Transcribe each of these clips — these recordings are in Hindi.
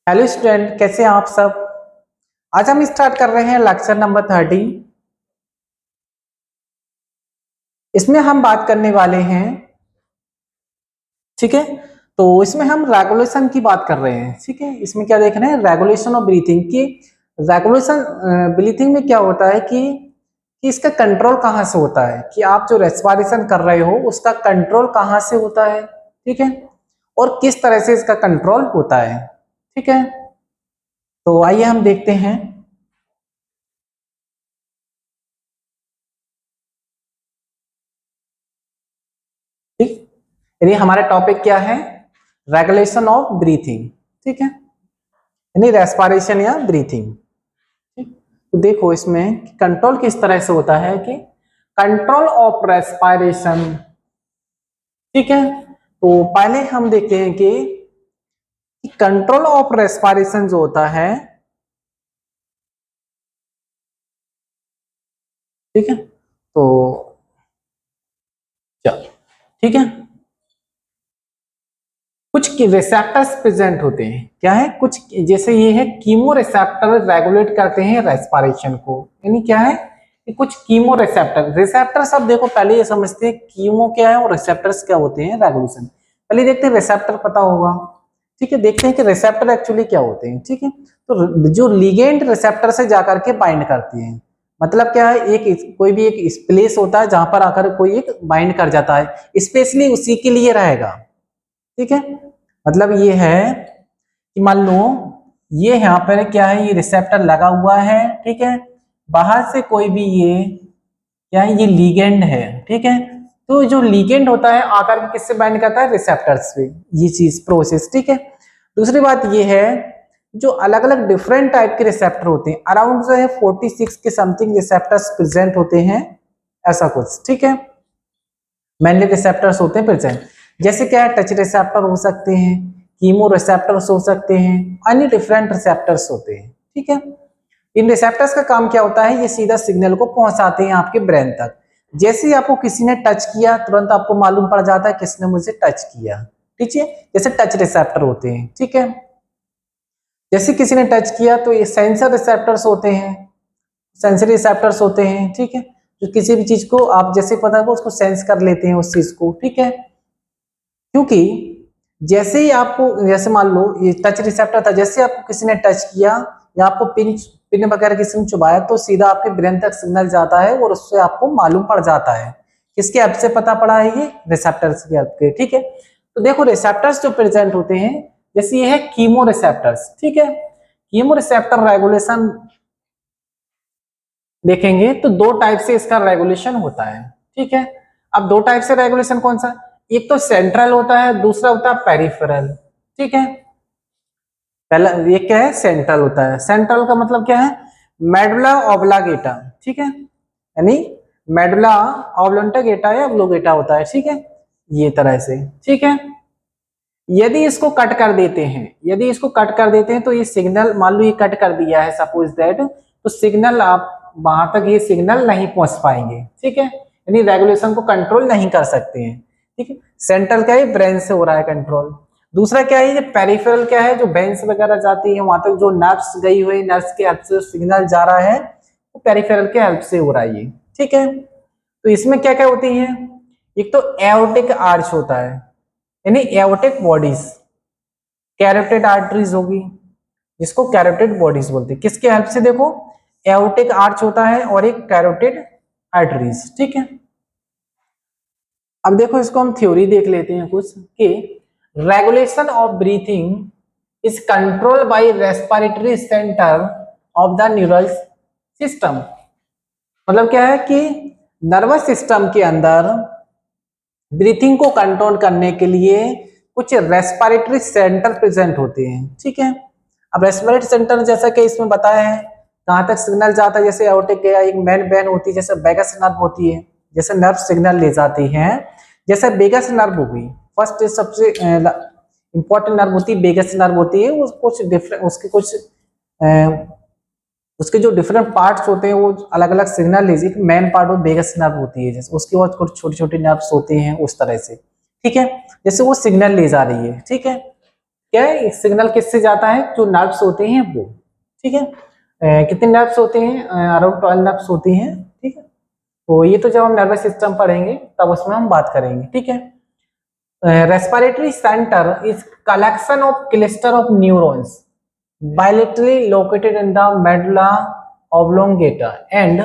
हेलो स्टूडेंट, कैसे हैं आप सब। आज हम स्टार्ट कर रहे हैं लेक्चर नंबर 30। इसमें हम बात करने वाले हैं, ठीक है। तो इसमें हम रेगुलेशन की बात कर रहे हैं, ठीक है। इसमें क्या देख रहे हैं, रेगुलेशन ऑफ ब्रीथिंग की। रेगुलेशन ब्रीथिंग में क्या होता है कि इसका कंट्रोल कहाँ से होता है, कि आप जो रेस्पिरेशन कर रहे हो उसका कंट्रोल कहाँ से होता है, ठीक है, और किस तरह से इसका कंट्रोल होता है, ठीक है। तो आइए हम देखते हैं। ठीक, यानी हमारा टॉपिक क्या है, रेगुलेशन ऑफ ब्रीथिंग, ठीक है, यानी रेस्पिरेशन या ब्रीथिंग। ठीक, तो देखो इसमें कंट्रोल किस तरह से होता है कि कंट्रोल ऑफ रेस्पिरेशन, ठीक है। तो पहले हम देखते हैं कि कंट्रोल ऑफ रेस्पिरेशन जो होता है, ठीक है। तो चलो, ठीक है, कुछ रिसेप्टर्स प्रेजेंट होते हैं, क्या है, कुछ जैसे ये है कीमो रिसेप्टर रेगुलेट करते हैं रेस्पिरेशन को, यानी क्या है कि कुछ कीमो रिसेप्टर। रिसेप्टर्स अब देखो, पहले ये समझते हैं कीमो क्या है और रिसेप्टर्स क्या होते हैं, रेगुलेशन। पहले देखते हैं रिसेप्टर, पता होगा, ठीक है। देखते हैं कि रिसेप्टर एक्चुअली क्या होते हैं, ठीक है। तो जो लिगेंड रिसेप्टर से जाकर के बाइंड करते हैं, मतलब क्या है, एक कोई भी एक प्लेस होता है जहां पर आकर कोई एक बाइंड कर जाता है, स्पेशली उसी के लिए रहेगा, ठीक है। मतलब ये है कि मान लो ये यहाँ पर क्या है, ये रिसेप्टर लगा हुआ है, ठीक है। बाहर से कोई भी ये क्या है, ये लिगेंड है, ठीक है। तो जो लिगेंड होता है आकर के किससे बाइंड करता है, रिसेप्टर्स पे, ये चीज प्रोसेस, ठीक है। दूसरी बात ये है, जो अलग अलग डिफरेंट टाइप के रिसेप्टर होते हैं, अराउंड जो है 46 के समथिंग रिसेप्टर्स प्रेजेंट होते हैं, ऐसा कुछ, ठीक है। मेनली रिसेप्टर्स होते हैं प्रेजेंट, जैसे क्या है, टच रिसेप्टर हो सकते हैं, कीमो रिसेप्टर्स हो सकते हैं, अन्य डिफरेंट रिसेप्टर्स होते हैं, ठीक है। इन रिसेप्टर्स का काम क्या होता है, ये सीधा सिग्नल को पहुंचाते हैं आपके ब्रेन तक। जैसे ही आपको किसी ने टच किया, तुरंत आपको मालूम पड़ जाता है किसने मुझे टच किया, ठीक है। जैसे टच रिसेप्टर होते हैं, ठीक है। जैसे किसी ने टच किया तो ये सेंसर रिसेप्टर्स होते हैं, सेंसरी रिसेप्टर्स होते हैं, ठीक है। जो किसी भी चीज को आप जैसे पता है उसको सेंस कर लेते हैं उस चीज को, ठीक है। क्योंकि जैसे ही आपको, जैसे मान लो ये टच रिसेप्टर था, जैसे आपको किसी ने टच किया या आपको पिन पिन वगैरह किसी ने चुभाया, तो सीधा आपके ब्रेन तक सिग्नल जाता है और उससे आपको मालूम पड़ जाता है। किसके हेल्प से पता पड़ा है, ये रिसेप्टर्स की हेल्प के, ठीक है। तो देखो रिसेप्टर्स जो प्रेजेंट होते हैं, जैसे ये है कीमो रिसेप्टर्स, ठीक है। कीमो रिसेप्टर रेगुलेशन देखेंगे तो दो टाइप से इसका रेगुलेशन होता है, ठीक है। अब दो टाइप से रेगुलेशन कौन सा, एक तो सेंट्रल होता है, दूसरा होता है पेरिफेरल, ठीक है। पहला ये क्या है, सेंट्रल होता है। सेंट्रल का मतलब क्या है, मेडुला ऑब्लांगेटा, ठीक है, यानी मेडुला ऑब्लांगेटा या ऑब्लोगेटा होता है, ठीक है, ये तरह से, ठीक है। यदि इसको कट कर देते हैं, यदि इसको कट कर देते हैं तो ये सिग्नल, मान लो ये कट कर दिया है सपोज दैट, तो सिग्नल आप वहां तक ये सिग्नल नहीं पहुंच पाएंगे, ठीक है, यानी रेगुलेशन को कंट्रोल नहीं कर सकते हैं, ठीक है। सेंट्रल क्या है, ब्रेन से हो रहा है कंट्रोल। दूसरा क्या है, ये पेरिफेरल क्या है, जो वेन्स वगैरह जाती है वहां तक, जो नर्व्स गई हुई, नर्व्स के हेल्प से सिग्नल जा रहा है, वो पेरिफेरल के हेल्प से हो रहा है ये, ठीक है। तो इसमें क्या क्या होती है, एक तो एओर्टिक आर्च होता है, यानी एओर्टिक बॉडीज, कैरोटिड आर्टरीज होगी, जिसको कैरोटिड बॉडीज बोलते हैं, किसके हेल्प से, देखो एओर्टिक आर्च होता है और एक कैरोटिड आर्टरीज, ठीक है। अब देखो इसको हम थ्योरी देख लेते हैं कुछ, कि regulation of breathing is control by respiratory centre of the neural system. मतलब क्या है कि नर्वस सिस्टम के अंदर ब्रीथिंग को कंट्रोल करने के लिए कुछ रेस्पिरेटरी सेंटर प्रेजेंट होते हैं, ठीक है। अब रेस्पिरेटरी सेंटर जैसा कि इसमें बताया है, कहाँ तक सिग्नल जाता है, जैसे एओर्टिक गया, एक मेन वेन होती है, जैसे वेगस नर्व होती है, जैसे नर्व सिग्नल ले जाती है, जैसे वेगस नर्व हो गई, फर्स्ट सबसे इंपॉर्टेंट नर्व होती है, वेगस नर्व होती है, वो कुछ डिफरेंट, उसके कुछ उसके जो डिफरेंट पार्ट्स होते हैं वो अलग अलग सिग्नल लीजिए, मेन पार्ट वो वेगस नर्व होती है, जैसे उसके बाद कुछ छोटे छोटे नर्व्स होते हैं उस तरह से, ठीक है, जैसे वो सिग्नल ले जा रही है, ठीक है। क्या है, सिग्नल किससे जाता है, जो नर्व्स होते हैं वो, ठीक है। कितने नर्व्स होते हैं, अराउंड 12 नर्व्स होती हैं, ठीक है। तो ये तो जब हम नर्वस सिस्टम पढ़ेंगे तब उसमें हम बात करेंगे, ठीक है। Respiratory centre is collection of cluster of neurons bilaterally located in the medulla oblongata and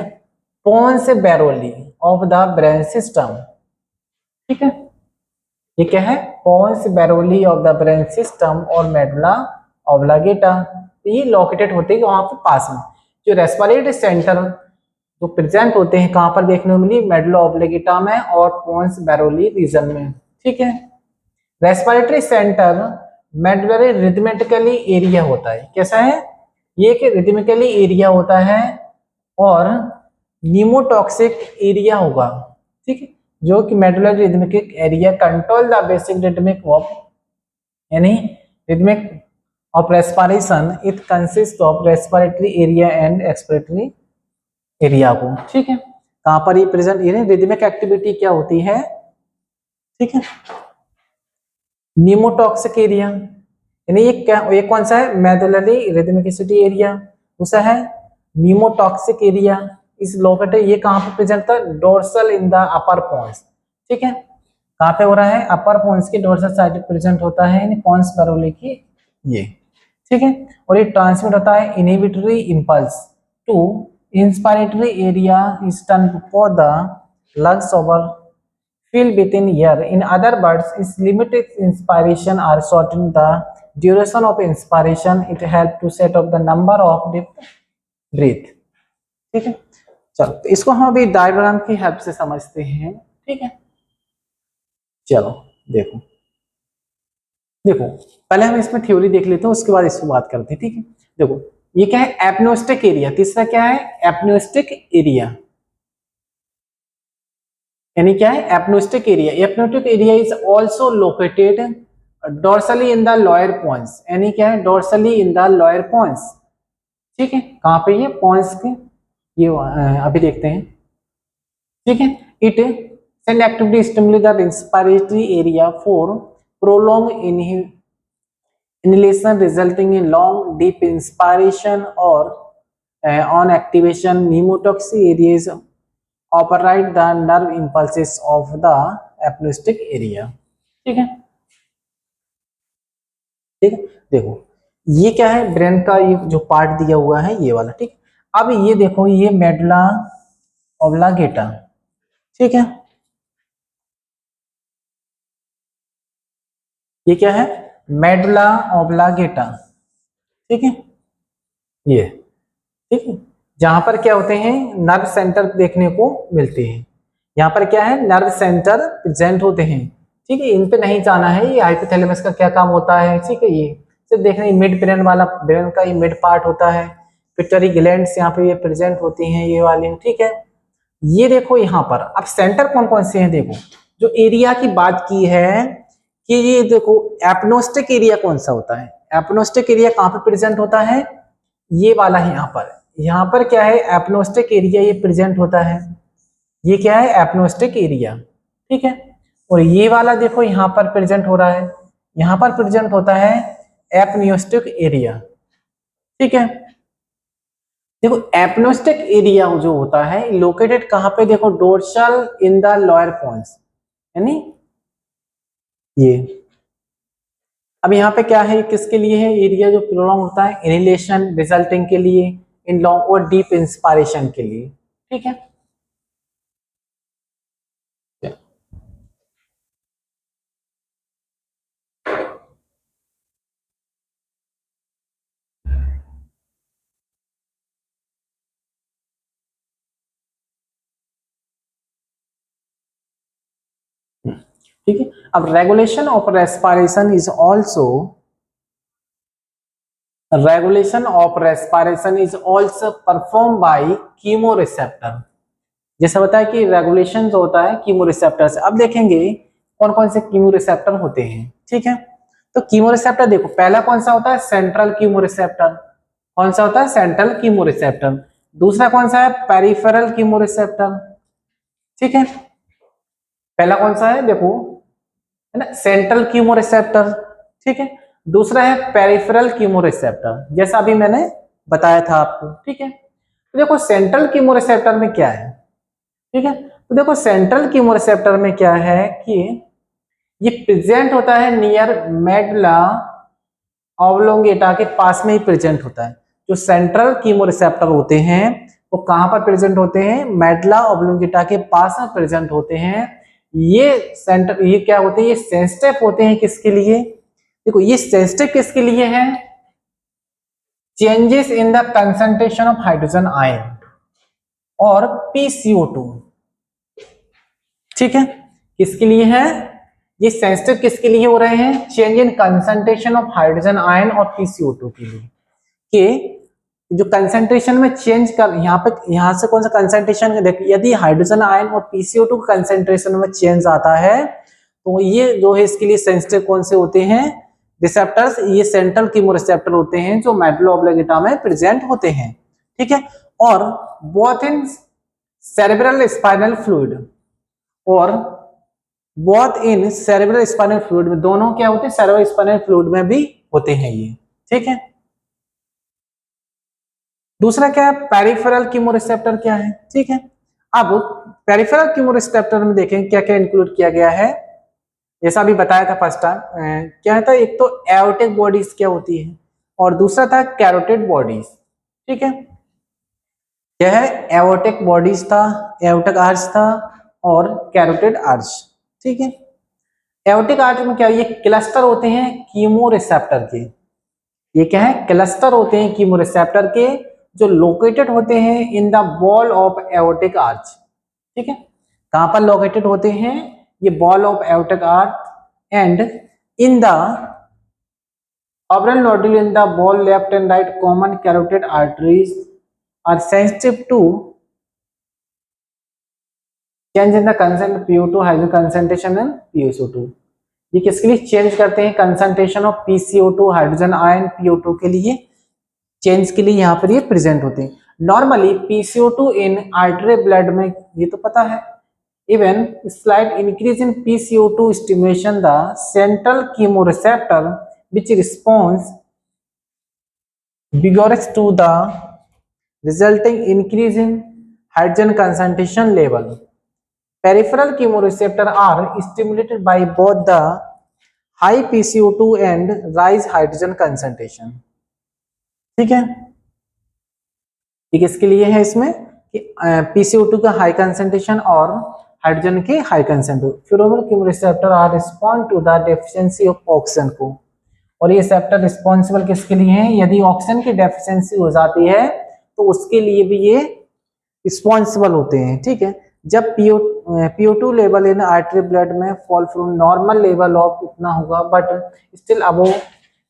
pons baroli of the brain system, ठीक है। ये क्या है, pons baroli of the brain system और medulla oblongata, तो ये लोकेटेड होते हैं वहां पे पास में। जो रेस्पिरेटरी सेंटर जो प्रेजेंट होते हैं कहां पर देखने को मिली, मेडुला ऑब्लिगेटा में और पोन्स बैरोली रीजन में, ठीक है। रेस्पिरेटरी सेंटर मेडुलरी रिदमेटिकली एरिया होता है, कैसा है ये कि रिदमिकली एरिया होता है और न्यूमोटॉक्सिक एरिया होगा, ठीक है। जो कि medullary rhythmic area control the basic rhythmic of, यानी rhythmic of respiration, it consist of respiratory area and expiratory area को, ठीक है। कहां पर ये प्रेजेंट, यानी रिदमिक एक्टिविटी क्या होती है, ठीक है, न्यूमोटॉक्सिक एरिया, यानी ये क्या, ये कौन सा है, मेडुलरी रिदमिसिटी एरिया, दूसरा है न्यूमोटॉक्सिक एरिया, इस लोकेटेड, ये कहां पे प्रेजेंट था, डोर्सल इन द अपर पोन्स, ठीक है। कहां पे हो रहा है, अपर पोन्स की डोर्सल साइड प्रेजेंट होता है, यानी पोन्स बैरोली की ये, ठीक है। और ये ट्रांसमिट होता है inhibitory impulse to inspiratory area is done for the lungs over fill within ear. In other words, is limited inspiration or shorten the duration of inspiration. It help to set up the number of deep breath, ठीक है। चलो तो इसको हम अभी डायग्राम की हेल्प से समझते हैं, ठीक है। चलो देखो देखो पहले हम इसमें थ्योरी देख लेते हैं, उसके बाद इसको बात करते हैं, ठीक है। देखो ये क्या है, एपनोस्टिक एरिया, तीसरा क्या है, एपनोस्टिक एरिया, यानी क्या है, apneustic area. Apneustic area is also located dorsally in the lower pons, यानी क्या है, dorsally in the lower pons, ठीक है। कहां पे ये पोन्स के, ये अभी देखते हैं, ठीक है। It send activity stimulate the respiratory area for prolong inhalation resulting in long deep inspiration or on activation pneumotoxic areas override the nerve impulses of the apnostic area, ठीक है। ठीक है, देखो ये क्या है, ब्रेन का ये जो पार्ट दिया हुआ है ये वाला, ठीक। अब ये देखो, ये मेडुला ऑब्लिगेटा, ठीक है। ये क्या है, मेडुला ऑब्लिगेटा, ठीक है, ये, ठीक है। जहां पर क्या होते हैं, नर्व सेंटर देखने को मिलते हैं, यहाँ पर क्या है, नर्व सेंटर प्रेजेंट होते हैं, ठीक है। इन पे नहीं जाना है, ये हाइपोथैलेमस का क्या काम होता है, ठीक है। ये सिर्फ देखना, मिड ब्रेन वाला, ब्रेन का ये मिड पार्ट होता है, पिट्यूटरी ग्लैंड्स यहाँ पे ये प्रेजेंट होती हैं, ये वाली, ठीक है। ये देखो यहाँ पर अब सेंटर कौन कौन से हैं, देखो जो एरिया की बात की है कि ये देखो एपनोस्टिक एरिया कौन सा होता है, एपनोस्टिक एरिया कहाँ पे प्रेजेंट होता है, ये वाला है यहाँ पर क्या है, एपनोस्टिक एरिया ये प्रेजेंट होता है, ये क्या है, एपनोस्टिक एरिया, ठीक है। और ये वाला देखो यहाँ पर प्रेजेंट हो रहा है, यहाँ पर प्रेजेंट होता है एपनियोस्टिक एरिया, ठीक है। देखो एपनोस्टिक एरिया जो होता है लोकेटेड कहाँ पे, देखो dorsal in the lower pons, यानी ये। अब यहाँ पे क्या है, किसके लिए है, एरिया जो प्रोलॉन्ग होता है इनहेलेशन रिजल्टिंग के लिए, इन लॉन्ग और डीप इंस्पायरेशन के लिए, ठीक है। ठीक है। अब regulation of respiration is also, regulation of respiration is also perform by chemoreceptor, जैसा बताया कि रेगुलेशन जो होता है कीमोरिसेप्टर से। अब देखेंगे कौन कौन से कीमोरिसेप्टर होते हैं, ठीक है। तो कीमोरिसेप्टर देखो, पहला कौन सा होता है, सेंट्रल कीमोरिसेप्टर, कौन सा होता है, सेंट्रल कीमोरिसेप्टर। दूसरा कौन सा है, पेरिफेरल कीमोरिसेप्टर, ठीक है। पहला कौन सा है देखो, है ना, सेंट्रल कीमोरिसेप्टर, ठीक है। दूसरा है पेरिफेरल कीमोरिसेप्टर, जैसा अभी मैंने बताया था आपको, ठीक है। तो देखो सेंट्रल कीमोरिसेप्टर में क्या है, ठीक है। तो देखो सेंट्रल कीमोरिसेप्टर में क्या है कि ये प्रेजेंट होता है नियर मेडुला ऑब्लोंगेटा के पास में ही प्रेजेंट होता है। जो सेंट्रल कीमोरिसेप्टर होते हैं वो कहां पर प्रेजेंट होते हैं, मेडुला ऑब्लोंगेटा के पास में प्रेजेंट होते हैं। ये क्या होते हैं, ये सेंसिटिव होते हैं किसके लिए, देखो ये सेंसिटिव किसके लिए है, changes in the concentration of hydrogen ion और PCO2, ठीक है। किसके लिए है ये सेंसिटिव, किसके लिए हो रहे हैं, change in concentration of hydrogen ion और PCO2 के लिए, कि जो कंसंट्रेशन में चेंज कर, यहाँ से कौन सा कंसंट्रेशन, यदि हाइड्रोजन आयन और PCO2 कंसंट्रेशन में चेंज आता है तो ये जो है इसके लिए सेंसिटिव कौन से होते हैं, रिसेप्टर्स, ये सेंट्रल कीमोरिसेप्टर होते हैं जो मेडुला ऑब्लोंगेटा में प्रेजेंट होते हैं, ठीक है। और both in cerebral spinal fluid और both in cerebral spinal fluid में, दोनों क्या होते हैं, सेरेब्रल स्पाइनल फ्लूइड में भी होते हैं ये, ठीक है। दूसरा क्या है, पेरिफेरल कीमोरिसेप्टर क्या है, ठीक है। अब पेरिफेरल कीमोरिसेप्टर में देखें क्या क्या इंक्लूड किया गया है, जैसा अभी बताया था फर्स्ट टाइम, क्या था, एक तो एओर्टिक बॉडीज क्या होती है और दूसरा था कैरोटिड बॉडीज, ठीक है। क्या है, एओर्टिक बॉडीज था, एओर्टिक आर्च था और कैरोटिड आर्च, ठीक है। एओर्टिक आर्च में क्या, ये क्लस्टर होते हैं कीमोरिसेप्टर के, ये क्या है, क्लस्टर होते हैं कीमोरिसेप्टर के जो लोकेटेड होते हैं in the ball of aortic arch, ठीक है। कहां पर लोकेटेड होते हैं, ये ball of aortic arch and in the orbital nodule in the ball left and right common carotid arteries are sensitive to change in the concentration of PO2 hydrogen concentration and PSO2। ये किसके लिए चेंज करते हैं, concentration of PCO2 hydrogen ion PO2 के लिए चेंज के लिए यहाँ पर ये प्रेजेंट होते हैं। नॉर्मली PCO2 इन आर्टरी ब्लड में, ये तो पता है, even slight increase in PCO2 stimulation the central chemoreceptor which responds vigorous to the resulting increase in hydrogen concentration level। Peripheral chemoreceptor are stimulated by both the high PCO2 and rise hydrogen concentration, ठीक है। ये किसके लिए है इसमें कि PCO2 का हाई कंसेंट्रेशन और हाइड्रोजन के high concentration. Pheromone chemoreceptor are respond to the deficiency of oxygen को, और ये सेप्टर रिस्पॉन्सिबल किसके लिए है, यदि ऑक्सीजन की डेफिशिएंसी हो जाती है तो उसके लिए भी ये रिस्पॉन्सिबल होते हैं, ठीक है। जब PO2 level in artery blood में fall from normal level of इतना होगा but still above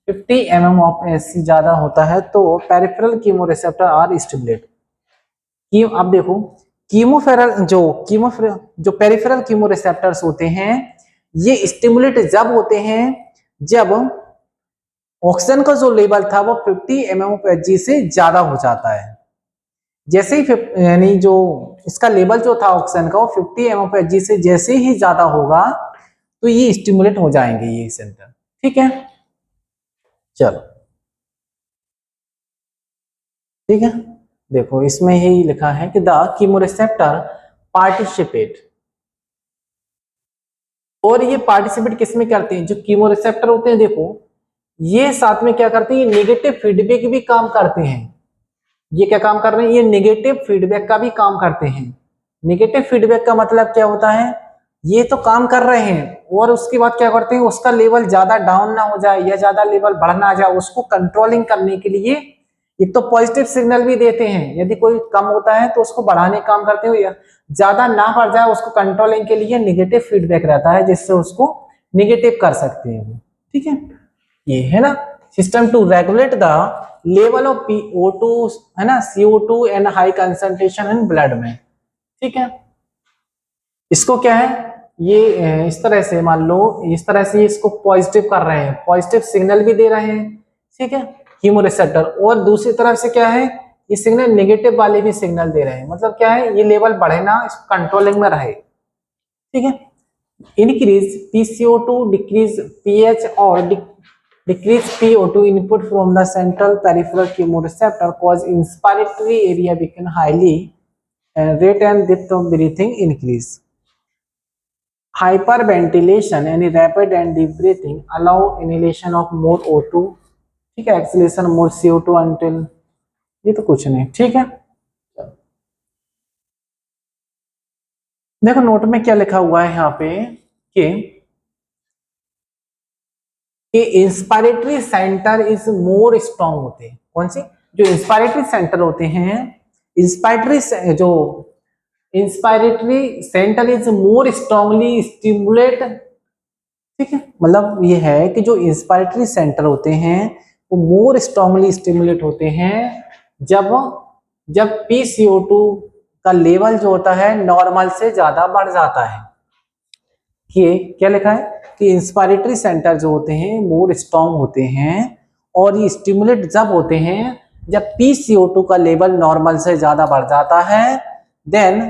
50 mm of SC ज्यादा होता है तो पेरिफेरल कीमोरिसेप्टर आर स्टिमुलेट। अब देखो जो पेरिफेरल कीमोरिसेप्टर्स होते हैं ये स्टिमुलेट जब होते हैं जब ऑक्सीजन का जो लेवल था वो 50 mm ऑफ Hg से ज्यादा हो जाता है। जैसे ही यानी जो इसका लेवल जो था ऑक्सीजन का वो 50 mm ऑफ Hg से जैसे ही ज्यादा होगा तो ये स्टिमुलेट हो जाएंगे ये सेंटर, ठीक है। चलो ठीक है, देखो इसमें ही लिखा है कि द कीमोरिसेप्टर पार्टिसिपेट, और ये पार्टिसिपेट किसमें करते हैं, जो कीमोरिसेप्टर होते हैं देखो ये साथ में क्या करते हैं, नेगेटिव फीडबैक भी काम करते हैं। ये क्या काम कर रहे हैं, ये नेगेटिव फीडबैक का भी काम करते हैं। नेगेटिव फीडबैक का मतलब क्या होता है, ये तो काम कर रहे हैं और उसके बाद क्या करते हैं, उसका लेवल ज्यादा डाउन ना हो जाए या ज्यादा लेवल बढ़ ना जाए, उसको कंट्रोलिंग करने के लिए एक तो पॉजिटिव सिग्नल भी देते हैं, यदि कोई कम होता है तो उसको बढ़ाने का काम करते हैं, ज्यादा ना बढ़ जाए उसको कंट्रोलिंग के लिए नेगेटिव फीडबैक रहता है जिससे उसको नेगेटिव कर सकते हैं, ठीक है। ये है ना system to regulate the level of PO2 है ना, CO2 and high concentration in blood में, ठीक है। इसको क्या है, ये इस तरह से मान लो, इस तरह से इसको पॉजिटिव कर रहे हैं, पॉजिटिव सिग्नल भी दे रहे हैं, ठीक है, कीमोरिसेप्टर, और दूसरी तरफ से क्या है, ये सिग्नल नेगेटिव वाले भी सिग्नल दे रहे हैं, मतलब क्या है, ये लेवल बढ़े ना, कंट्रोलिंग में रहे, ठीक है। इंक्रीज PCO2 डिक्रीज pH और decrease PO2 input from the central peripheral chemoreceptor cause inspiratory area become highly rate and depth of breathing increase. Hyperventilation यानी rapid and deep breathing allow inhalation of more O2, ठीक है, exhalation more CO2 until, ये तो कुछ नहीं, ठीक है। देखो नोट में क्या लिखा हुआ है यहाँ पे कि inspiratory centre is more strong होते हैं। कौन से? जो इंस्पायरेटरी सेंटर होते हैं, inspiratory centre is more strongly stimulate, ठीक है, मतलब ये है कि जो इंस्पायरेटरी सेंटर होते हैं वो मोर स्ट्रांगली स्टिमुलेट होते हैं जब PCO2 का लेवल जो होता है नॉर्मल से ज्यादा बढ़ जाता है। ये क्या लिखा है कि इंस्पायरेटरी सेंटर जो होते हैं मोर स्ट्रांग होते हैं और ये स्टिमुलेट जब होते हैं जब PCO2 का लेवल नॉर्मल से ज्यादा बढ़ जाता है, then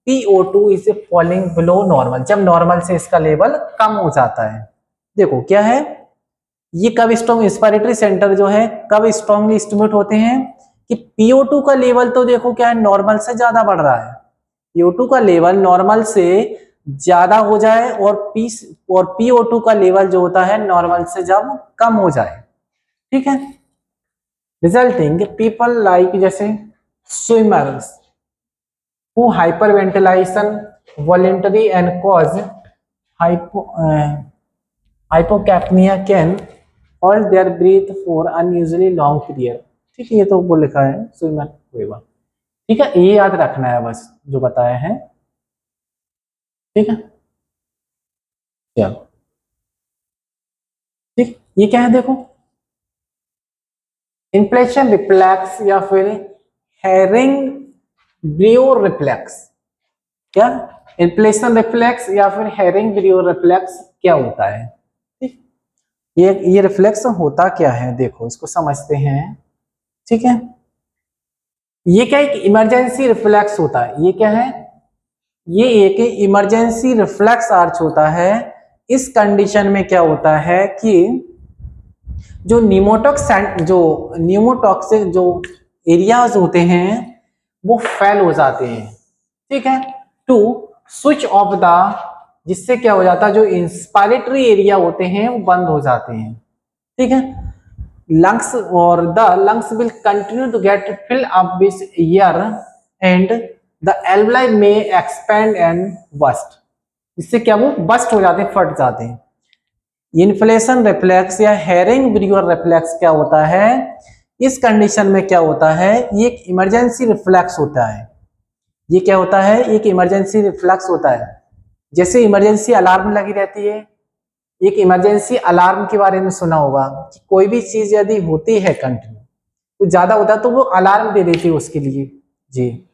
PO2 is falling below normal, जब नॉर्मल से इसका लेवल कम हो जाता है। देखो क्या है, ये कब स्ट्रॉन्ग इंस्पायरेटरी सेंटर जो है कब स्ट्रांगली स्टिमुलेट होते हैं कि PO2 का लेवल तो देखो क्या है नॉर्मल से ज्यादा बढ़ रहा है, PO2 का लेवल नॉर्मल से ज्यादा हो जाए और PO2 का लेवल जो होता है नॉर्मल से जब कम हो जाए, ठीक है। रिजल्टिंग पीपल लाइक जैसे swimmers who hyperventilation voluntary and cause hypocapnia can hold their breath for unusually long period, ठीक है, ये तो वो लिखा है स्विमर वेवर, ठीक है, ये याद रखना है बस जो बताया है, ठीक है। चलो ठीक, ये क्या है देखो, इन्फ्लेशन रिफ्लेक्स या फिर हेरिंग ब्रियो रिफ्लेक्स, क्या इन्फ्लेशन रिफ्लेक्स या फिर हेरिंग ब्रियो रिफ्लेक्स क्या होता है, ठीक, ये रिफ्लेक्स होता क्या है देखो इसको समझते हैं, ठीक है। ये क्या एक इमरजेंसी रिफ्लेक्स होता है, ये क्या है, ये एक इमरजेंसी रिफ्लेक्स आर्च होता है। इस कंडीशन में क्या होता है कि जो न्यूमोटॉक्सिक जो एरियाज होते हैं वो फेल हो जाते हैं, ठीक है, टू स्विच ऑफ द, जिससे क्या हो जाता है जो इंस्पायरेटरी एरिया होते हैं वो बंद हो जाते हैं, ठीक है। लंग्स और the lungs will continue to get fill up with air and the alveoli में एक्सपैंड एंड बस्ट, इससे क्या वो बस्ट हो जाते हैं, फट जाते हैं। इन्फ्लेशन रिफ्लेक्स या हेरिंग ब्रियो रिफ्लेक्स क्या होता है, इस कंडीशन में क्या होता है, ये एक इमरजेंसी रिफ्लेक्स होता है, ये क्या होता है, एक इमरजेंसी रिफ्लेक्स होता है। जैसे इमरजेंसी अलार्म लगी रहती है, एक इमरजेंसी अलार्म के बारे में सुना होगा कि कोई भी चीज यदि होती है कंटिन्यू तो ज्यादा होता है तो वो अलार्म दे देती है उसके लिए, जी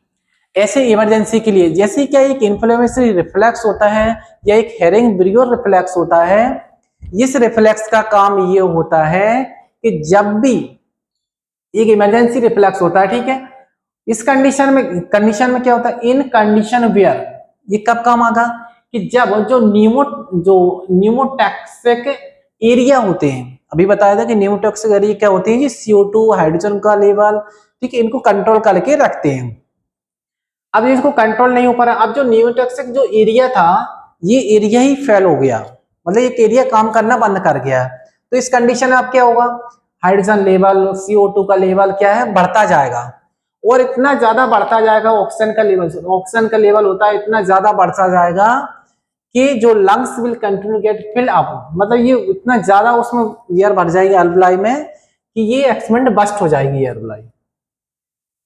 ऐसे इमरजेंसी के लिए जैसे क्या एक इन्फ्लेमेटरी रिफ्लेक्स होता है या एक हेरिंग ब्रियो रिफ्लेक्स होता है। इस रिफ्लेक्स का काम ये होता है कि जब भी एक इमरजेंसी रिफ्लेक्स होता है, ठीक है, इस कंडीशन में क्या होता है, इन कंडीशन वेयर, ये कब काम आगा कि जब जो न्यूमोटॉक्सिक एरिया होते हैं, अभी बताया था कि न्यूमोटॉक्सिक एरिया क्या होते हैं, CO2 हाइड्रोजन का लेवल, ठीक है, इनको कंट्रोल करके रखते हैं। अब इसको कंट्रोल नहीं हो पा रहा, अब जो न्यूमोटॉक्सिक जो एरिया था ये एरिया ही फेल हो गया, मतलब एक एरिया काम करना बंद कर गया, तो इस कंडीशन में अब क्या होगा, हाइड्रोजन लेवल CO2 का लेवल क्या है बढ़ता जाएगा और इतना ज्यादा बढ़ता जाएगा, ऑक्सीजन का लेवल होता है इतना ज्यादा बढ़ता जाएगा कि जो lungs will continue get fill up, मतलब ये इतना ज्यादा उसमें एयर भर जाएगी एल्वलाई में कि ये एक्सपेंड बस्ट हो जाएगी एल्वलाई,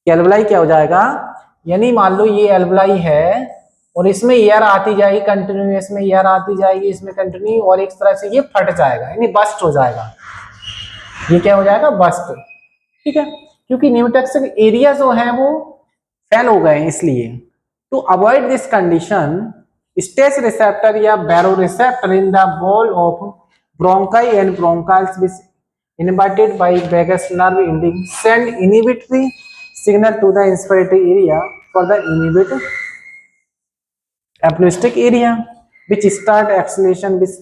एल्वलाई क्या हो जाएगा, यानी मान लो ये एल्वलाई है और इसमें एयर आती जाएगी कंटिन्यू, इसमें एयर आती जाएगी इसमें कंटिन्यू और एक तरह से ये फट जाएगा यानी बस्ट हो जाएगा, ये क्या हो जाएगा बस्ट, ठीक है, क्योंकि न्यूमोटॉक्सिक एरिया जो है वो फेल हो गए इसलिए। To avoid this condition stage receptor या baroreceptor in the wall of bronchi and bronchioles which invited by vagus nerve ending send inhibitory signal to the inspiratory area for the inhibit aplastic area which start exhalation with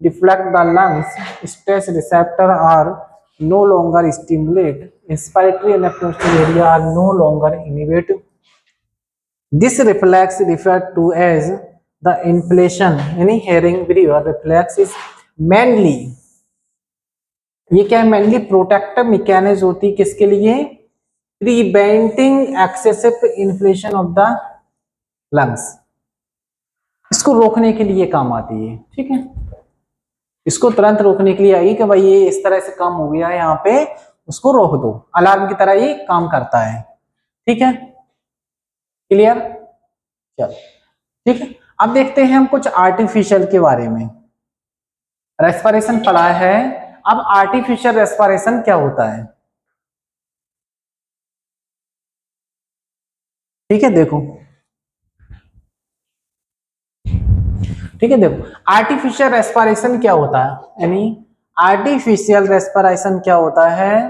deflect the lungs, stress receptor are no longer stimulate, inspiratory and apoptotic area are no longer inhibited. This reflex referred to as the inflation यानी hearing brewer reflex is mainly, ये क्या है, मेनली प्रोटेक्टिव मैकेनिज्म होती है किसके लिए, preventing excessive inflation of the lungs, इसको रोकने के लिए काम आती है। ठीक है, इसको तुरंत रोकने के लिए आई कि भाई ये इस तरह से काम हो गया है यहाँ पे, उसको रोक दो, अलार्म की तरह ये काम करता है। ठीक है, क्लियर, चलो ठीक है। अब देखते हैं हम कुछ आर्टिफिशियल के बारे में। रेस्पिरेशन पढ़ा है, अब आर्टिफिशियल रेस्पिरेशन क्या होता है। ठीक है, देखो, ठीक है, देखो आर्टिफिशियल रेस्पिरेशन क्या होता है, यानी आर्टिफिशियल रेस्पिरेशन क्या होता है।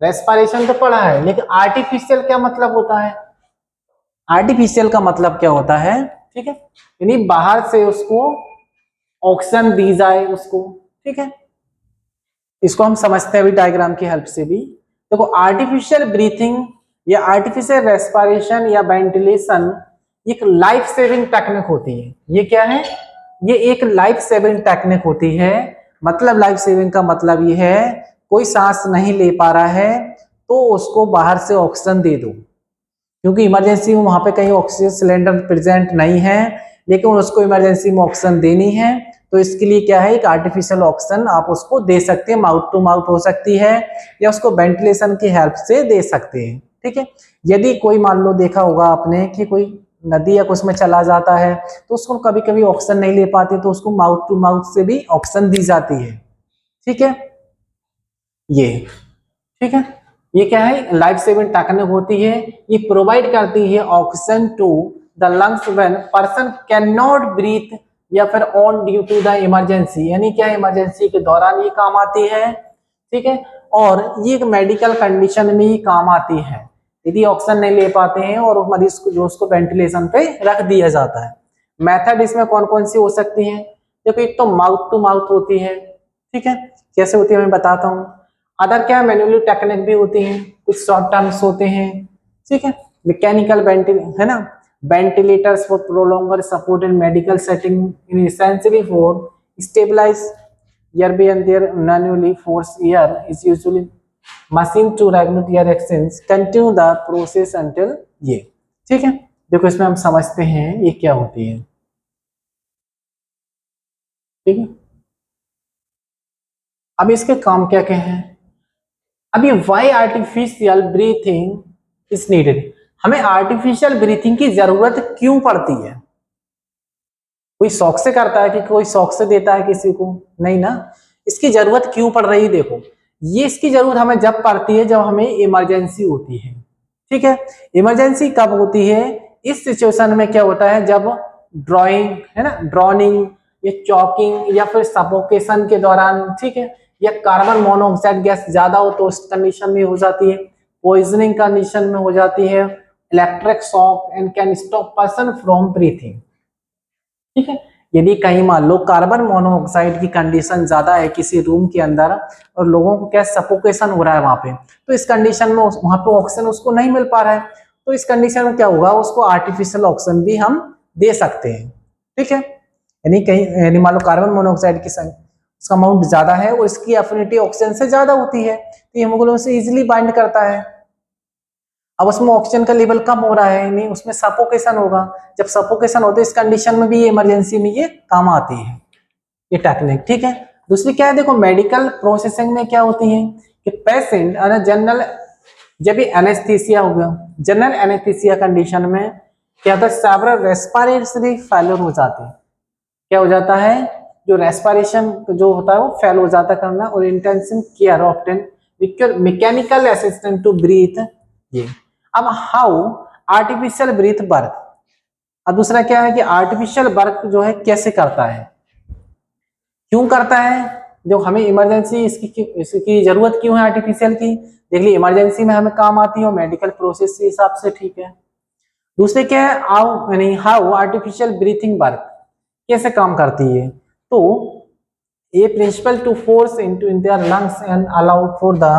रेस्पिरेशन तो पढ़ा है, लेकिन आर्टिफिशियल क्या मतलब होता है। आर्टिफिशियल का मतलब क्या होता है, ठीक है, यानी बाहर से उसको ऑक्सीजन दी जाए उसको। ठीक है, इसको हम समझते हैं अभी डायग्राम की हेल्प से भी। देखो आर्टिफिशियल ब्रीथिंग या आर्टिफिशियल रेस्पिरेशन या वेंटिलेशन एक लाइफ सेविंग टेक्निक होती है। ये क्या है, ये एक लाइफ सेविंग टेक्निक होती है। मतलब लाइफ सेविंग का मतलब ये है, कोई सांस नहीं ले पा रहा है तो उसको बाहर से ऑक्सीजन दे दो, क्योंकि इमरजेंसी में वहां पे कहीं ऑक्सीजन सिलेंडर प्रेजेंट नहीं है, लेकिन उसको इमरजेंसी में ऑक्सीजन देनी है, तो इसके लिए क्या है, एक आर्टिफिशियल ऑक्सीजन आप उसको दे सकते हैं, माउथ टू माउथ हो सकती है या उसको वेंटिलेशन की हेल्प से दे सकते हैं। ठीक है, यदि कोई मान लो देखा होगा आपने कि कोई नदी या कुछ में चला जाता है तो उसको कभी कभी ऑक्सीजन नहीं ले पाते, तो उसको माउथ टू माउथ से भी ऑक्सीजन दी जाती है। ठीक है, ये ठीक है, ये क्या है, लाइफ सेविंग टेक्निक होती है। ये प्रोवाइड करती है oxygen to the lungs when person can not breathe या फिर on due to the emergency, यानी क्या इमरजेंसी के दौरान ये काम आती है। ठीक है, और ये एक मेडिकल कंडीशन में ही काम आती है, यदि ऑक्सीजन नहीं ले पाते हैं और उस मरीज को जो उसको वेंटिलेशन पे रख दिया जाता है। मेथड इसमें कौन कौन सी हो सकती हैं, देखो एक तो माउथ टू माउथ होती है। ठीक है, कैसे होती है मैं बताता हूँ। अदर क्या मैनुअली टेक्निक भी होती हैं, कुछ शॉर्ट टर्म्स होते हैं। ठीक है, मैकेनिकल वेंटिल है ना, ventilators for prolonger support in medical setting in essentially for stabilize air be and their manually force air is usually machine to regulate air exchange continue the process until ये। ठीक है, देखो इसमें हम समझते हैं ये क्या होती है। ठीक है, अब इसके काम क्या क्या हैं। अभी why artificial breathing is needed, हमें आर्टिफिशियल ब्रीथिंग की जरूरत क्यों पड़ती है। कोई शौक से करता है कि कोई शौक से देता है किसी को, नहीं ना, इसकी जरूरत क्यों पड़ रही है। देखो ये इसकी जरूरत हमें जब पड़ती है जब हमें इमरजेंसी होती है। ठीक है, इमरजेंसी कब होती है, इस सिचुएशन में क्या होता है, जब ड्राइंग है ना, ड्रॉनिंग या चॉकिंग या फिर सफोकेशन के दौरान, ठीक है, या कार्बन मोनोऑक्साइड गैस ज्यादा हो तो उस कंडीशन में हो जाती है, पॉइजनिंग कंडीशन में हो जाती है, electric shock and can stop person from breathing. ठीक है, यदि कहीं मान लो कार्बन मोनोऑक्साइड की कंडीशन ज्यादा है किसी रूम के अंदर और लोगों को क्या सफोकेशन हो रहा है वहां पे, तो इस कंडीशन में वहां पे ऑक्सीजन उसको नहीं मिल पा रहा है, तो इस कंडीशन में क्या होगा, उसको आर्टिफिशियल ऑक्सीजन भी हम दे सकते हैं। ठीक है, यानी कहीं यानी मान लो कार्बन मोनोऑक्साइड की उसका अमाउंट ज्यादा है और इसकी एफिनिटी ऑक्सीजन से ज्यादा होती है, तो हीमोग्लोबिन से इजीली बाइंड करता है। अब उसमें ऑक्सीजन का लेवल कम हो रहा है, नहीं उसमें सफोकेशन होगा, जब सफोकेशन होता है इस कंडीशन में भी ये इमरजेंसी में ये काम आती है ये टेक्निक। ठीक है, दूसरी क्या है, देखो मेडिकल प्रोसेसिंग में क्या होती है कि पेशेंट जनरल, जब भी एनेस्थीसिया हो गया, जनरल एनेस्थीसिया कंडीशन में क्या होता है, सेवरल रेस्पिरेटरी फेलियर हो जाते हैं। क्या हो जाता है, जो रेस्पिरेशन जो होता है वो फेल हो जाता करना, और intensive care obtain require mechanical assistant to breathe ये। अब हाउ आर्टिफिशियल ब्रीथ वर्क, अब दूसरा क्या है कि आर्टिफिशियल वर्क जो है कैसे करता है, क्यों करता है, जो हमें इमरजेंसी इसकी जरूरत क्यों है आर्टिफिशियल की, देख ली इमरजेंसी में हमें काम आती है मेडिकल प्रोसेस के हिसाब से। ठीक है, दूसरे क्या है, हाउ आर्टिफिशियल ब्रीथिंग वर्क कैसे काम करती है, तो a principle to force into in their lungs and allow for the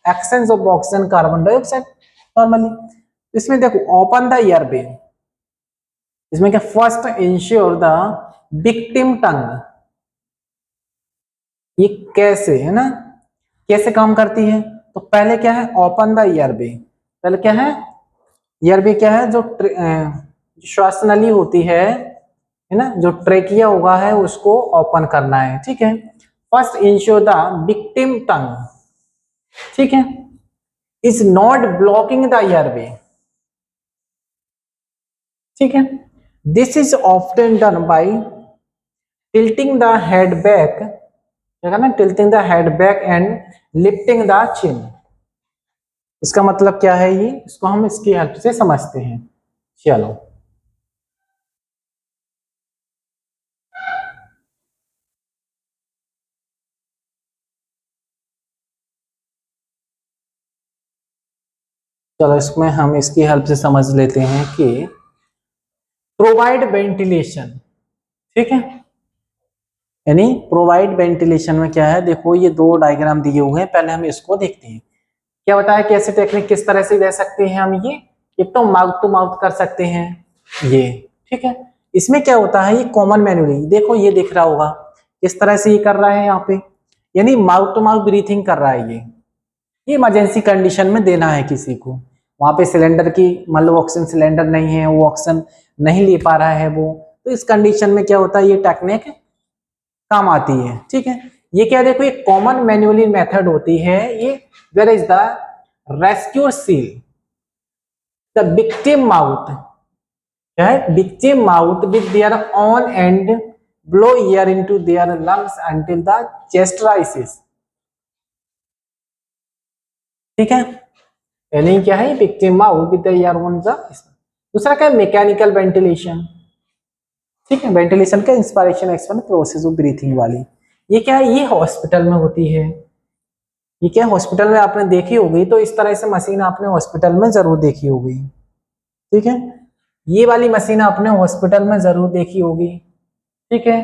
exchange of oxygen carbon dioxide normally. इसमें देखो ओपन द एयरवे, इसमें क्या first ensure the victim tongue, ये कैसे है ना, कैसे काम करती है? तो पहले क्या है ओपन द एयरवे, पहले क्या है एयरवे क्या है जो श्वास नली होती है ना, जो ट्रेकिया होगा है उसको ओपन करना है, ठीक है। फर्स्ट इंश्योर द विक्टिम टंग, ठीक है, is not blocking the airway, ठीक है। This is often done by tilting the head back, क्या ना, tilting the head back and lifting the chin. इसका मतलब क्या है ये, इसको हम इसकी हेल्प से समझते हैं। चलो चलो इसमें हम इसकी हेल्प से समझ लेते हैं कि प्रोवाइड वेंटिलेशन, ठीक है, यानी प्रोवाइड वेंटिलेशन में क्या है, देखो ये दो डायग्राम दिए हुए हैं, पहले हम इसको देखते हैं। क्या बताया कैसे टेक्निक किस तरह से दे सकते हैं हम, ये एक तो माउथ टू माउथ कर सकते हैं ये, ठीक है। इसमें क्या होता है ये कॉमन मैन्युअली, देखो ये दिख रहा होगा किस तरह से ये कर रहा है यहाँ पे, यानी माउथ टू माउथ ब्रीथिंग कर रहा है ये इमरजेंसी कंडीशन में देना है किसी को, वहां पे सिलेंडर की मतलब ऑक्सीजन सिलेंडर नहीं है, वो ऑक्सीजन नहीं ले पा रहा है वो, तो इस कंडीशन में क्या होता है ये टेक्निक काम आती है, ठीक है। ये क्या देखो ये कॉमन मैन्युअली मेथड होती है ये, where is the rescue seal the victim mouth, क्या है victim mouth with their on and blow air into their lungs until the chest rises, ठीक है, यानी क्या है victim mouth with the air on the. दूसरा क्या है मैकेनिकल वेंटिलेशन, ठीक है, वेंटिलेशन का inspiration expand process of breathing वाली, ये क्या है ये हॉस्पिटल में होती है, ये क्या हॉस्पिटल में आपने देखी होगी, तो इस तरह से मशीन आपने हॉस्पिटल में जरूर देखी होगी, ठीक है, ये वाली मशीन आपने हॉस्पिटल में जरूर देखी होगी, ठीक है।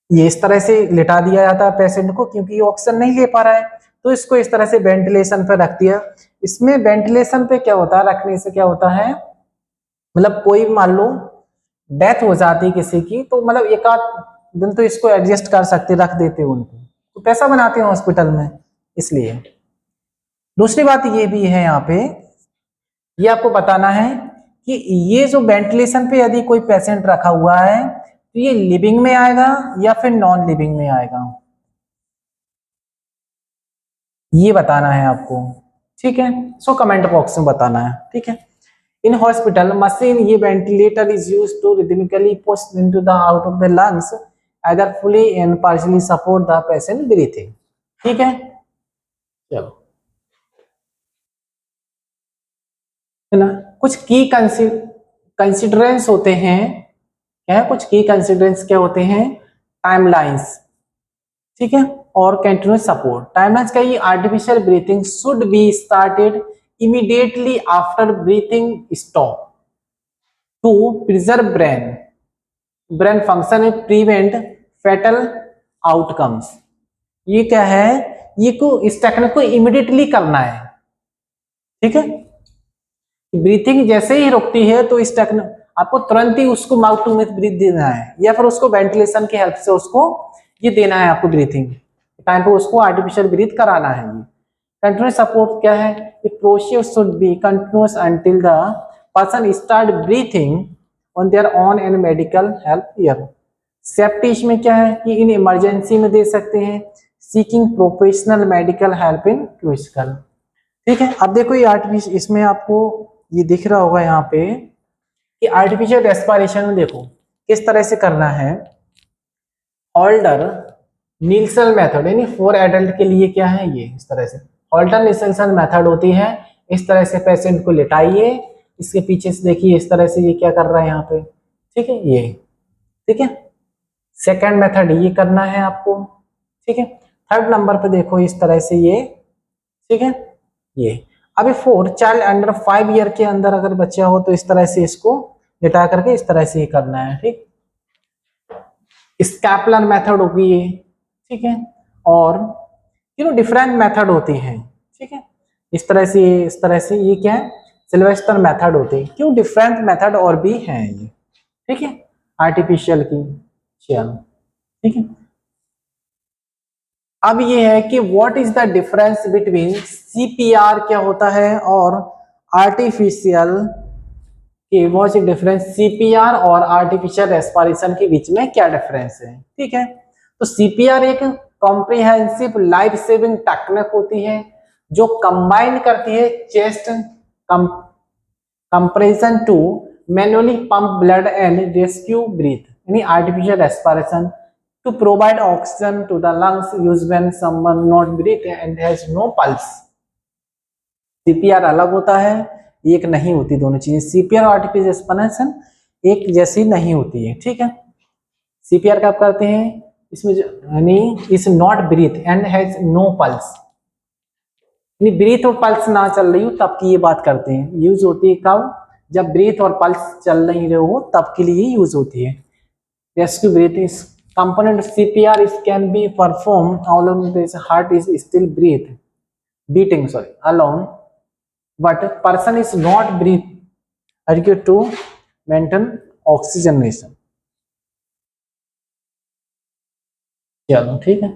ये इस तरह से लिटा दिया जाता है पेशेंट को क्योंकि ये ऑक्सीजन नहीं ले पा रहा है, तो इसको इस तरह से वेंटिलेशन पे रख दिया। इसमें वेंटिलेशन पे क्या होता है, रखने से क्या होता है, मतलब कोई मान लो डेथ हो जाती किसी की, तो मतलब एक आध दिन तो इसको एडजस्ट कर सकते, रख देते उनको, तो पैसा बनाते हैं हॉस्पिटल में, इसलिए। दूसरी बात ये भी है यहाँ पे, ये आपको बताना है कि ये जो वेंटिलेशन पे यदि कोई पेशेंट रखा हुआ है तो ये लिविंग में आएगा या फिर नॉन लिविंग में आएगा, ये बताना है आपको, ठीक है। सो कमेंट बॉक्स में बताना है, ठीक है। In hospital, machine ये ventilator is used to rhythmically push into the out of the lungs, either fully and partially support the patient breathing, ठीक है। चलो है ना, कुछ की कंसिडरेंस होते हैं, क्या है कुछ की कंसिडरेंस क्या होते हैं, टाइमलाइंस, ठीक है, और कंटिन्यूस सपोर्ट। टाइमलाइंस का ये artificial breathing should be started immediately after breathing stop to preserve brain function and prevent fatal outcomes. ये क्या है, ये को इस टेक्निक को इमीडिएटली करना है, ठीक है। ब्रीथिंग जैसे ही रुकती है तो इस टेक्निक आपको तुरंत ही उसको माउथ टू माउथ ब्रीथ देना है, या फिर उसको वेंटिलेशन की हेल्प से उसको ये देना है आपको ब्रीथिंग टाइम पे, उसको आर्टिफिशियल ब्रीथ कराना है। ये कंटिन्यूस सपोर्ट क्या है, ये process should be continuous until the person start breathing on their own and medical help here. Safety इसमें क्या है कि इन इमरजेंसी में दे सकते हैं, seeking professional medical help in critical, ठीक है। अब देखो ये आर्टिफिशियल, इसमें आपको ये दिख रहा होगा यहाँ पे कि आर्टिफिशियल रेस्पिरेशन में देखो किस तरह से करना है। होल्डर नील्सन मेथड, यानी फॉर एडल्ट के लिए क्या है ये इस तरह से होल्डर नील्सन मेथड होती है। इस तरह से पेशेंट को लिटाइए, इसके पीछे से देखिए इस तरह से ये क्या कर रहा है यहाँ पे, ठीक है ये, ठीक है। सेकंड मेथड ये करना है आपको, ठीक है। थर्ड नंबर पे देखो इस तरह से ये, ठीक है ये। अभी 4 चाइल्ड अंडर 5 ईयर के अंदर अगर बच्चा हो तो इस तरह से इसको लिटा करके इस तरह से ही करना है, ठीक। स्कैपुलर मेथड होगी ये, ठीक है, और डिफरेंट मेथड होते हैं, ठीक है, इस तरह से ये क्या है, सिल्वेस्टर मेथड होते हैं, क्यों डिफरेंट मेथड और भी हैं ये, ठीक है, आर्टिफिशियल की। चलो ठीक है, अब ये है कि what is the difference between CPR क्या होता है और आर्टिफिशियल कि व्हाट इज डिफरेंस सीपीआर और आर्टिफिशियल रेस्पिरेशन के बीच में क्या डिफरेंस है, ठीक है। तो सीपीआर एक कॉम्प्रिहेंसिव लाइफ सेविंग टेक्निक होती है जो कंबाइन करती है chest compression to manually pump blood and rescue breath, यानी artificial respiration to provide oxygen to the lungs used when someone not breathing and has no pulse। CPR अलग होता है, एक नहीं होती, दोनों चीजें सीपीआर और आर्टिफिशियल रेस्पिरेशन एक जैसी नहीं होती है, ठीक है। सीपीआर कब करते हैं, इसमें यानी is not breathe and has no pulse, यानी ब्रीथ और पल्स ना चल रही हो तब की ये बात करते हैं, यूज होती है कब, जब ब्रीथ और पल्स चल नहीं रहे हो तब के लिए यूज होती है। Rescue breath is component of CPR is can be performed along the heart is still beating alone, but person is not breathe adequate to maintain oxygenation। चलो ठीक है,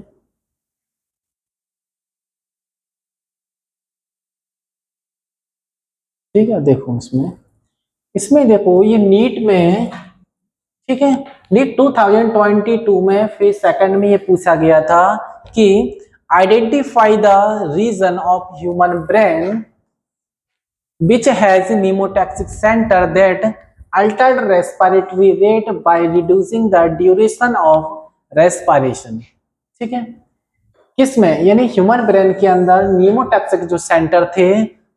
ठीक है, देखो इसमें देखो ये नीट में, ठीक है, नीट 2022 में फिर सेकंड में ये पूछा गया था कि identify the region of human brain which has pneumotaxic center that altered respiratory rate by reducing the duration of respiration, ठीक है। किसमें, यानी ह्यूमन ब्रेन के अंदर न्यूमोटैक्सिक जो सेंटर थे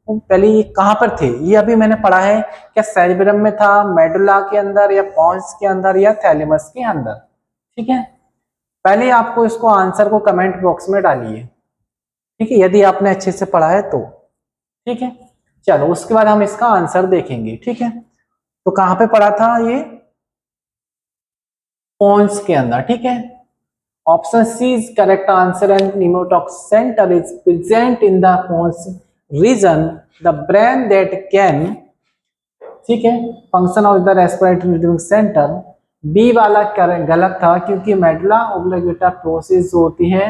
वो पहले ये कहां पर थे, ये अभी मैंने पढ़ा है, क्या सेरिब्रम में था, मेडुला के अंदर या पॉन्स के अंदर या थैलेमस के अंदर, ठीक है। पहले आपको इसको आंसर को कमेंट बॉक्स में डालिए, ठीक है, यदि आपने अच्छे से पढ़ा है तो, ठीक है। चलो उसके बाद हम इसका आंसर देखेंगे, ठीक है। तो कहां पे पढ़ा था ये, पॉन्स के अंदर, ठीक है। Option C is correct answer and pneumotaxic centre is present in the pons region the brain that can, ठीक है, function of the respiratory centre. B वाला गलत था क्योंकि मेडुला ऑब्लिंगुटा प्रोसेस होती है,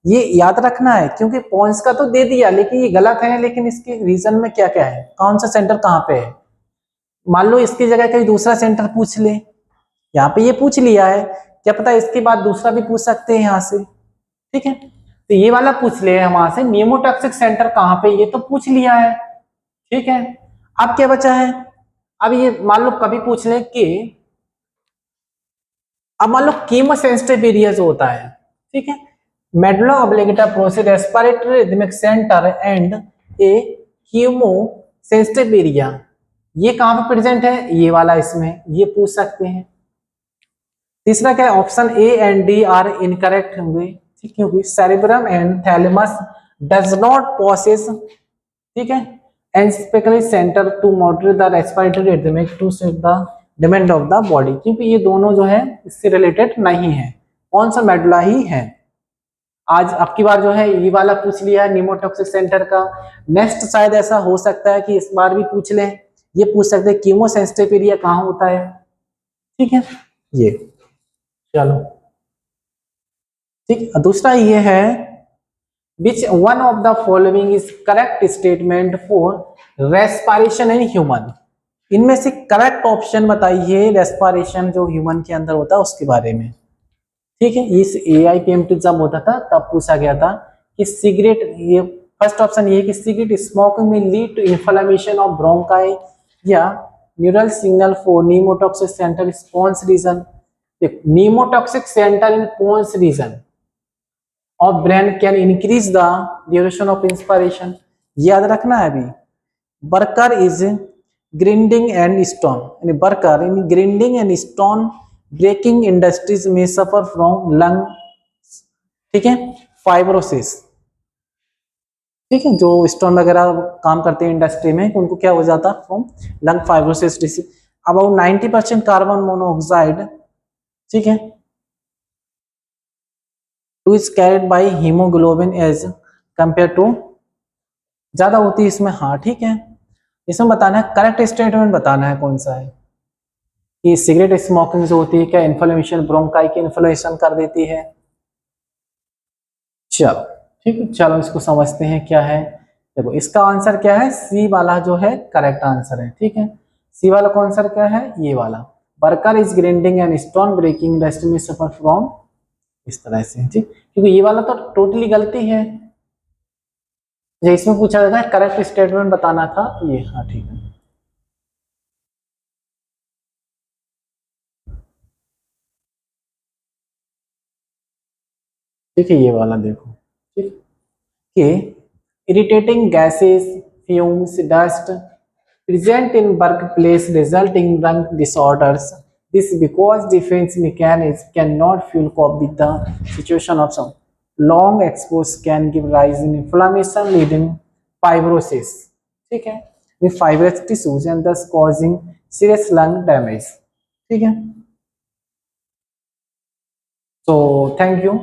ये याद रखना है, क्योंकि पॉइंट्स का तो दे दिया लेकिन ये गलत है, लेकिन इसके रीजन में क्या क्या है, कौन सा सेंटर कहाँ पे है। मान लो इसकी जगह कहीं दूसरा सेंटर पूछ ले, यहाँ पे ये पूछ लिया है, क्या पता इसके बाद दूसरा भी पूछ सकते हैं यहाँ से, ठीक है। तो ये वाला पूछ ले वहां से न्यूमोटॉक्सिक सेंटर कहाँ पे, ये तो पूछ लिया है, ठीक है। अब क्या बचा है, अब ये मान लो कभी पूछ ले कि अब मान लो कीमोसेंसिटिव एरिया जो होता है, ठीक है, medulla oblongata process respiratory rhythmic centre and a chemosensitive area, ये कहां पे प्रेजेंट है, ये वाला, इसमें ये पूछ सकते हैं। तीसरा क्या है, option A and D are incorrect होंगे, ठीक, क्योंकि cerebrum and thalamus does not possess, ठीक है, and especially centre to moderate the respiratory rhythmic to set the demand of the body, क्योंकि ये दोनों जो है इससे रिलेटेड नहीं है, कौन सा मेडुला ही है। आज अब की बार जो है ये वाला पूछ लिया है न्यूमोटॉक्सिक सेंटर का, नेक्स्ट शायद ऐसा हो सकता है कि इस बार भी पूछ लें, ये पूछ सकते हैं कीमोसेंसिटिव एरिया कहाँ होता है, ठीक है, ये चलो ठीक। दूसरा ये है which one of the following is correct statement for respiration in human, इनमें से करेक्ट ऑप्शन बताइए रेस्पिरेशन जो ह्यूमन के अंदर होता है उसके बारे में, ठीक है। इस AIPMT जब होता था तब पूछा गया था कि सिगरेट, ये फर्स्ट ऑप्शन ये है कि सिगरेट स्मोकिंग में lead to inflammation of bronchi या neural signal for pneumotaxic center response region. Pneumotaxic center in pons region of brain can increase the duration of inspiration, याद रखना है। अभी बर्कर इज ग्रिंडिंग एंड स्टोन, यानी worker in grinding and stone breaking industries में सफर फ्रॉम लंग, ठीक है, फाइब्रोसिस, ठीक है, जो स्टोन वगैरह काम करते हैं इंडस्ट्री में उनको क्या हो जाता है, from lung fibrosis disease. About 90% carbon monoxide, ठीक है, 2 is carried by haemoglobin as compare to, ज्यादा होती है इसमें, हाँ ठीक है। इसमें बताना है, करेक्ट स्टेटमेंट बताना है कौन सा है कि सिगरेट स्मोकिंग जो होती है क्या इन्फ्लेमेशन, ब्रोंकाई की इन्फ्लेमेशन कर देती है। चलो ठीक है, चलो इसको समझते हैं क्या है। देखो इसका आंसर क्या है, सी वाला जो है करेक्ट आंसर है, ठीक है। सी वाला कौन सा क्या है, ये वाला। Worker is grinding and stone breaking industry में सफर फ्रॉम, इस तरह से, ठीक, क्योंकि ये वाला तो टोटली गलती है। जो इसमें पूछा जाता है करेक्ट स्टेटमेंट बताना था ये, हाँ ठीक है। ठीक है, ये वाला देखो, ठीक, कि irritating gases, fumes, dust present in workplace result in lung disorders. This because defense mechanisms cannot fully cope with the situation of some. Long exposure can give rise in inflammation leading fibrosis. ठीक है, with fibrous tissues and thus causing serious lung damage. ठीक है, तो थैंक यू,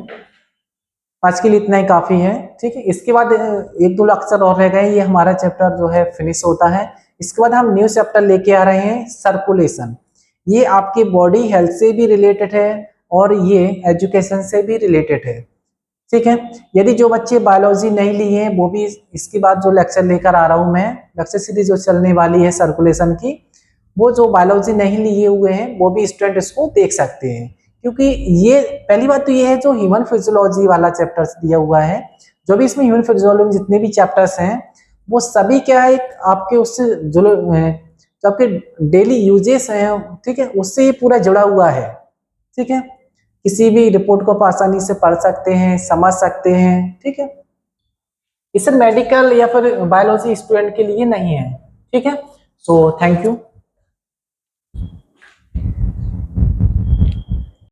आज के लिए इतना ही काफी है। ठीक है, इसके बाद एक दो लेक्चर और रह गए, ये हमारा चैप्टर जो है फिनिश होता है। इसके बाद हम न्यू चैप्टर लेके आ रहे हैं सर्कुलेशन। ये आपके बॉडी हेल्थ से भी रिलेटेड है और ये एजुकेशन से भी रिलेटेड है। ठीक है, यदि जो बच्चे बायोलॉजी नहीं लिए हैं वो भी इसके बाद जो लेक्चर लेकर आ रहा हूं मैं, लेक्चर सीरीज जो चलने वाली है सर्कुलेशन की, वो जो बायोलॉजी नहीं लिए हुए हैं वो भी स्टूडेंट इसको देख सकते हैं। क्योंकि ये पहली बात तो ये है, जो ह्यूमन फिजियोलॉजी वाला चैप्टर्स दिया हुआ है, जो भी इसमें ह्यूमन फिजियोलॉजी में जितने भी चैप्टर्स हैं वो सभी क्या है, आपके उससे जो आपके डेली यूजेस हैं, ठीक है, उससे ये पूरा जुड़ा हुआ है। ठीक है, किसी भी रिपोर्ट को आप आसानी से पढ़ सकते हैं, समझ सकते हैं। ठीक है, ये सिर्फ मेडिकल या फिर बायोलॉजी स्टूडेंट के लिए नहीं है। ठीक है, सो थैंक यू।